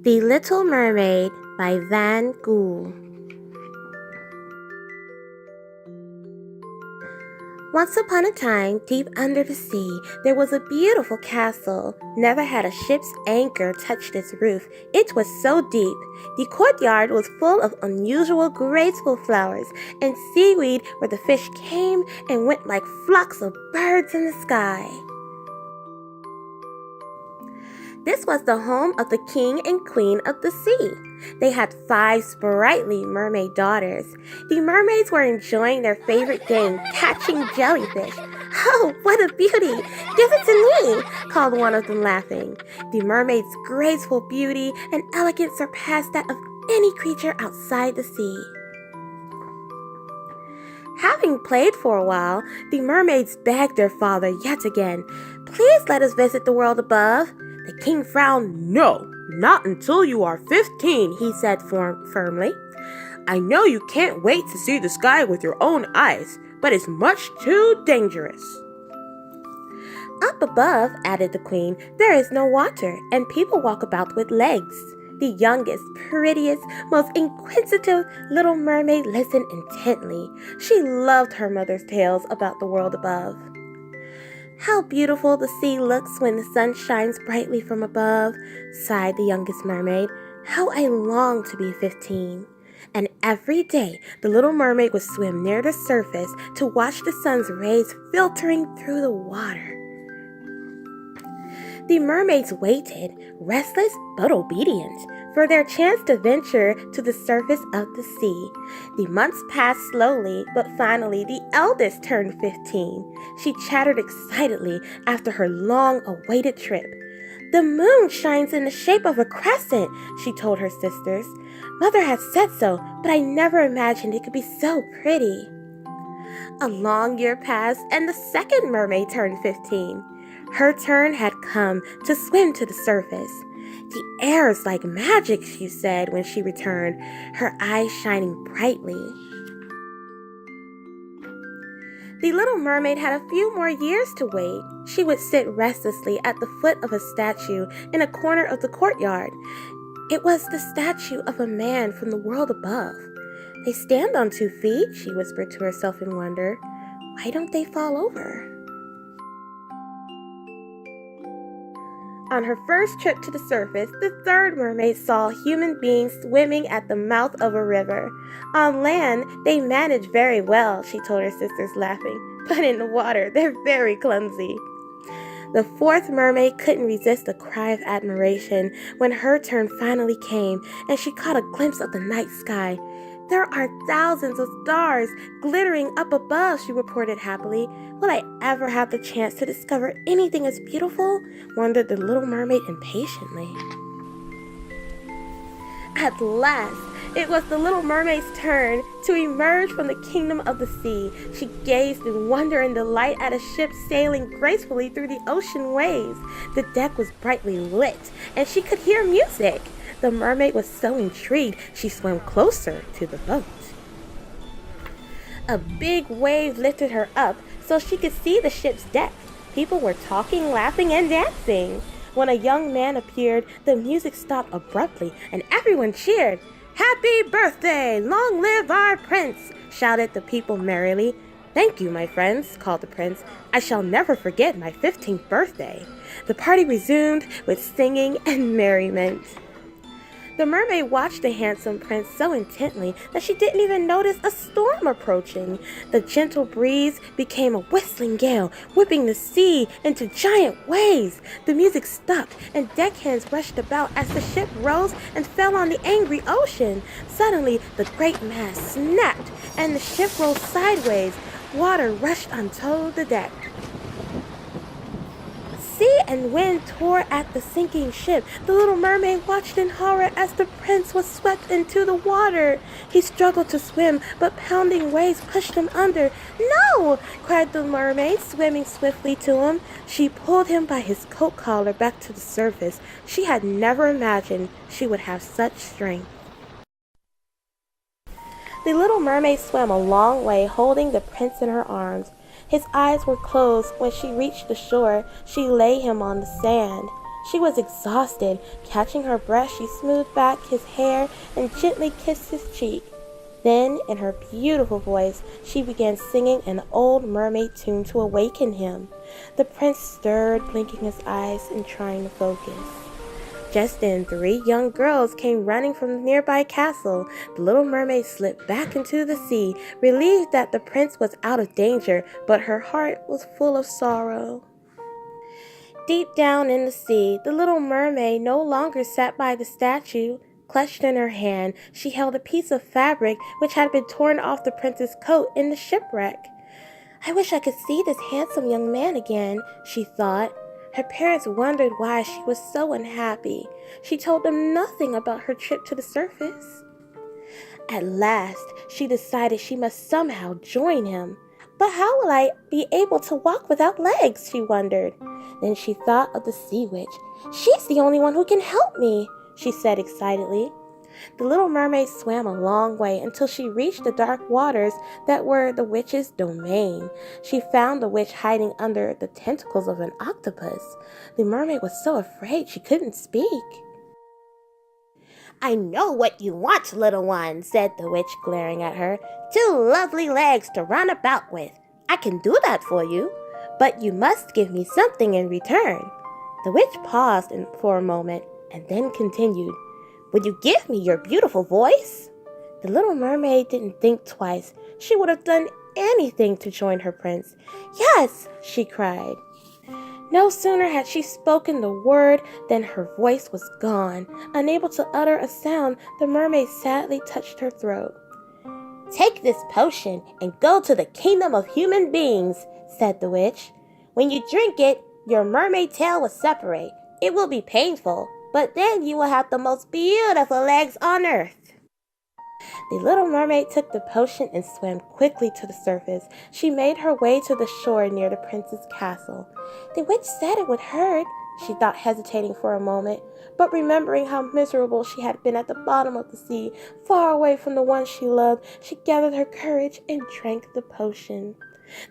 The Little Mermaid by Van Gool. Once upon a time, deep under the sea, there was a beautiful castle. Never had a ship's anchor touched its roof. It was so deep. The courtyard was full of unusual, graceful flowers and seaweed where the fish came and went like flocks of birds in the sky. This was the home of the king and queen of the sea. They had 5 sprightly mermaid daughters. The mermaids were enjoying their favorite game, catching jellyfish. "Oh, what a beauty! Give it to me!" called one of them, laughing. The mermaid's graceful beauty and elegance surpassed that of any creature outside the sea. Having played for a while, the mermaids begged their father yet again, "Please let us visit the world above." The king frowned. "No, not until you are 15, he said firmly. "I know you can't wait to see the sky with your own eyes, but it's much too dangerous." "Up above," added the queen, "there is no water, and people walk about with legs." The youngest, prettiest, most inquisitive little mermaid listened intently. She loved her mother's tales about the world above. "How beautiful the sea looks when the sun shines brightly from above," sighed the youngest mermaid. "How I long to be 15. And every day the little mermaid would swim near the surface to watch the sun's rays filtering through the water. The mermaids waited, restless but obedient, for their chance to venture to the surface of the sea. The months passed slowly, but finally the eldest turned 15. She chattered excitedly after her long-awaited trip. "The moon shines in the shape of a crescent," she told her sisters. "Mother has said so, but I never imagined it could be so pretty." A long year passed, and the second mermaid turned 15. Her turn had come to swim to the surface. "The air is like magic," she said when she returned, her eyes shining brightly. The little mermaid had a few more years to wait. She would sit restlessly at the foot of a statue in a corner of the courtyard. It was the statue of a man from the world above. "They stand on 2 feet, she whispered to herself in wonder. "Why don't they fall over?" On her first trip to the surface, the third mermaid saw human beings swimming at the mouth of a river. On land, they manage very well, she told her sisters, laughing. But in the water, they're very clumsy. The fourth mermaid couldn't resist a cry of admiration when her turn finally came and she caught a glimpse of the night sky. "There are thousands of stars glittering up above," she reported happily. "Will I ever have the chance to discover anything as beautiful?" wondered the little mermaid impatiently. At last, it was the little mermaid's turn to emerge from the kingdom of the sea. She gazed in wonder and delight at a ship sailing gracefully through the ocean waves. The deck was brightly lit, and she could hear music. The mermaid was so intrigued, she swam closer to the boat. A big wave lifted her up so she could see the ship's deck. People were talking, laughing, and dancing. When a young man appeared, the music stopped abruptly, and everyone cheered. "Happy birthday! Long live our prince!" shouted the people merrily. "Thank you, my friends," called the prince. "I shall never forget my 15th birthday." The party resumed with singing and merriment. The mermaid watched the handsome prince so intently that she didn't even notice a storm approaching. The gentle breeze became a whistling gale, whipping the sea into giant waves. The music stopped, and deckhands rushed about as the ship rose and fell on the angry ocean. Suddenly, the great mast snapped, and the ship rolled sideways. Water rushed onto the deck. Sea and wind tore at the sinking ship. The little mermaid watched in horror as the prince was swept into the water. He struggled to swim, but pounding waves pushed him under. "No!" cried the mermaid, swimming swiftly to him. She pulled him by his coat collar back to the surface. She had never imagined she would have such strength. The little mermaid swam a long way, holding the prince in her arms. His eyes were closed when she reached the shore. She laid him on the sand. She was exhausted. Catching her breath, she smoothed back his hair and gently kissed his cheek. Then, in her beautiful voice, she began singing an old mermaid tune to awaken him. The prince stirred, blinking his eyes and trying to focus. Just then, 3 young girls came running from the nearby castle. The little mermaid slipped back into the sea, relieved that the prince was out of danger, but her heart was full of sorrow. Deep down in the sea, the little mermaid no longer sat by the statue. Clutched in her hand, she held a piece of fabric which had been torn off the prince's coat in the shipwreck. "I wish I could see this handsome young man again," she thought. Her parents wondered why she was so unhappy. She told them nothing about her trip to the surface. At last, she decided she must somehow join him. "But how will I be able to walk without legs?" she wondered. Then she thought of the sea witch. "She's the only one who can help me," she said excitedly. The little mermaid swam a long way until she reached the dark waters that were the witch's domain. She found the witch hiding under the tentacles of an octopus. The mermaid was so afraid she couldn't speak. "I know what you want, little one," said the witch, glaring at her. "2 lovely legs to run about with. I can do that for you, but you must give me something in return." The witch paused for a moment and then continued, "Would you give me your beautiful voice?" The little mermaid didn't think twice. She would have done anything to join her prince. "Yes!" she cried. No sooner had she spoken the word than her voice was gone. Unable to utter a sound, the mermaid sadly touched her throat. "Take this potion and go to the kingdom of human beings," said the witch. "When you drink it, your mermaid tail will separate. It will be painful, but then you will have the most beautiful legs on earth." The little mermaid took the potion and swam quickly to the surface. She made her way to the shore near the prince's castle. The witch said it would hurt, she thought, hesitating for a moment, but remembering how miserable she had been at the bottom of the sea, far away from the one she loved, she gathered her courage and drank the potion.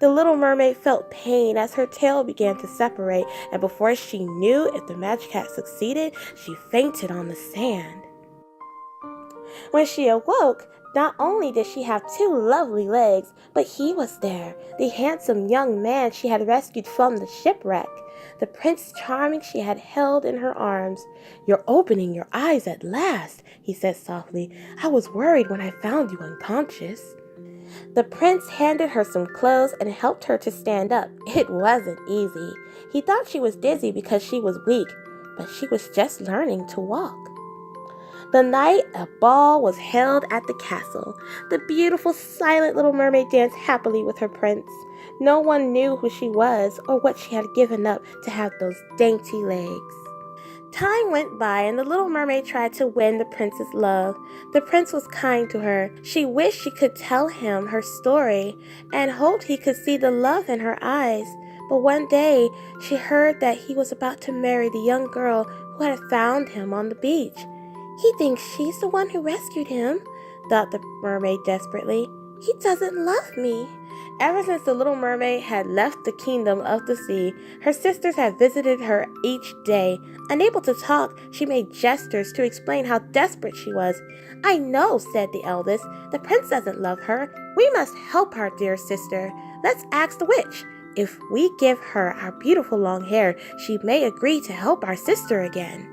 The little mermaid felt pain as her tail began to separate, and before she knew if the magic had succeeded, she fainted on the sand. When she awoke, not only did she have 2 lovely legs, but he was there, the handsome young man she had rescued from the shipwreck, the Prince Charming she had held in her arms. "You're opening your eyes at last," he said softly. "I was worried when I found you unconscious." The prince handed her some clothes and helped her to stand up. It wasn't easy. He thought she was dizzy because she was weak, but she was just learning to walk. The night a ball was held at the castle. The beautiful, silent little mermaid danced happily with her prince. No one knew who she was or what she had given up to have those dainty legs. Time went by and the little mermaid tried to win the prince's love. The prince was kind to her. She wished she could tell him her story and hoped he could see the love in her eyes. But one day she heard that he was about to marry the young girl who had found him on the beach. "He thinks she's the one who rescued him," thought the mermaid desperately. "He doesn't love me." Ever since the little mermaid had left the kingdom of the sea, her sisters had visited her each day. Unable to talk, she made gestures to explain how desperate she was. "I know," said the eldest. "The prince doesn't love her. We must help our dear sister. Let's ask the witch. If we give her our beautiful long hair, she may agree to help our sister again."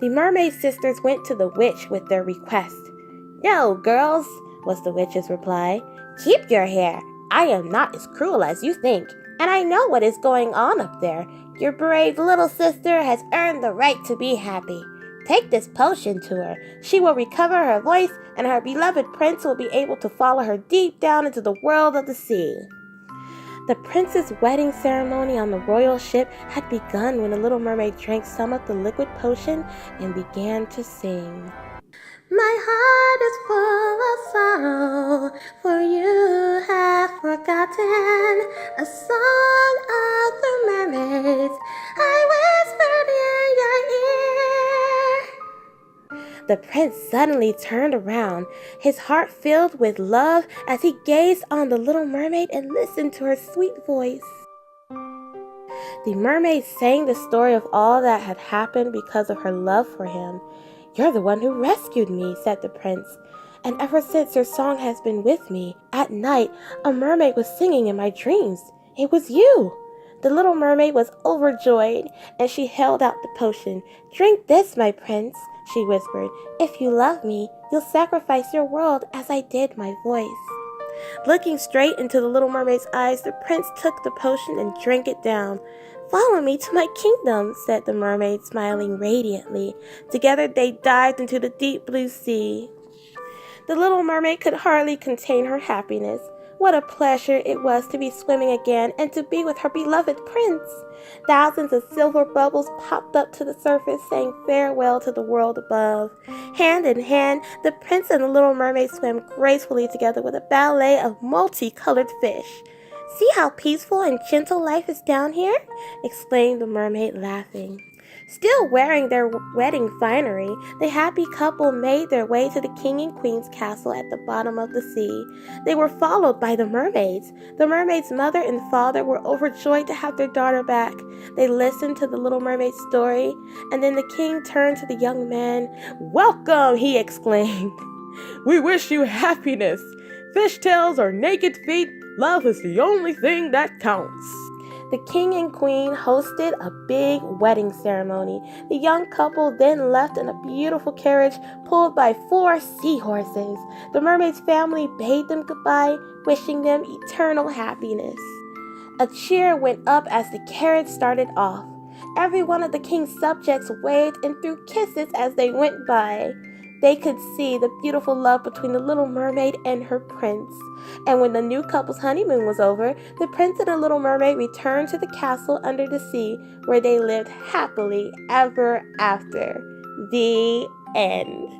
The mermaid sisters went to the witch with their request. "No, girls," was the witch's reply. "Keep your hair. I am not as cruel as you think, and I know what is going on up there. Your brave little sister has earned the right to be happy. Take this potion to her. She will recover her voice, and her beloved prince will be able to follow her deep down into the world of the sea." The prince's wedding ceremony on the royal ship had begun when the little mermaid drank some of the liquid potion and began to sing. "My heart is full of sorrow, for you have forgotten a song of the mermaids I whispered in your ear." The prince suddenly turned around, his heart filled with love as he gazed on the little mermaid and listened to her sweet voice. The mermaid sang the story of all that had happened because of her love for him. "You're the one who rescued me," said the prince, "and ever since your song has been with me. At night, a mermaid was singing in my dreams. It was you." The little mermaid was overjoyed, and she held out the potion. "Drink this, my prince," she whispered. "If you love me, you'll sacrifice your world as I did my voice." Looking straight into the little mermaid's eyes, the prince took the potion and drank it down. "Follow me to my kingdom," said the mermaid, smiling radiantly. Together they dived into the deep blue sea. The little mermaid could hardly contain her happiness. What a pleasure it was to be swimming again and to be with her beloved prince. Thousands of silver bubbles popped up to the surface, saying farewell to the world above. Hand in hand, the prince and the little mermaid swam gracefully together with a ballet of multicolored fish. "See how peaceful and gentle life is down here?" exclaimed the mermaid, laughing. Still wearing their wedding finery, the happy couple made their way to the king and queen's castle at the bottom of the sea. They were followed by the mermaids. The mermaid's mother and father were overjoyed to have their daughter back. They listened to the little mermaid's story, and then the king turned to the young man. "Welcome!" he exclaimed. "We wish you happiness. Fishtails or naked feet, love is the only thing that counts." The king and queen hosted a big wedding ceremony. The young couple then left in a beautiful carriage pulled by 4 seahorses. The mermaid's family bade them goodbye, wishing them eternal happiness. A cheer went up as the carriage started off. Every one of the king's subjects waved and threw kisses as they went by. They could see the beautiful love between the little mermaid and her prince. And when the new couple's honeymoon was over, the prince and the little mermaid returned to the castle under the sea, where they lived happily ever after. The end.